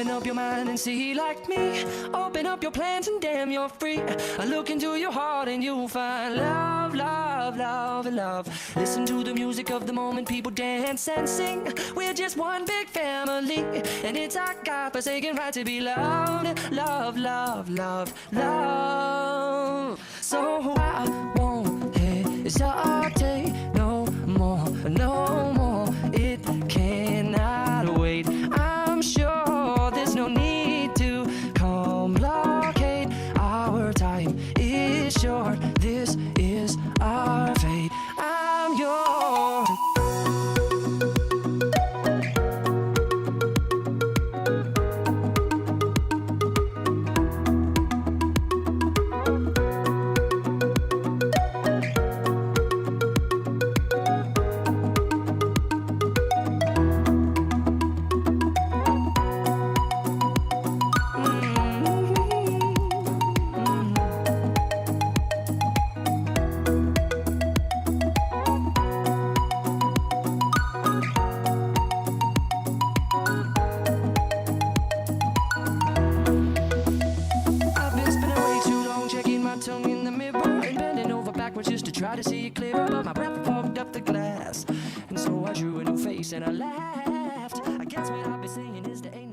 Open up your mind and see like me. Open up your plans and damn, you're free. I look into your heart and you'll find love, love, love, and love. Listen to the music of the moment, people dance and sing. We're just one big family, and it's our God-forsaken right to be loved. Love, love, love, love. So I won't hesitate no more, no more. It cannot wait. I'm sure there's no need to complicate. Our time is short. This is our fate. I'm yours. Tongue in the mirror and bending over backwards just to try to see it clearer, but my breath fogged up the glass, and so I drew a new face and I laughed. I guess what I've been saying is there ain't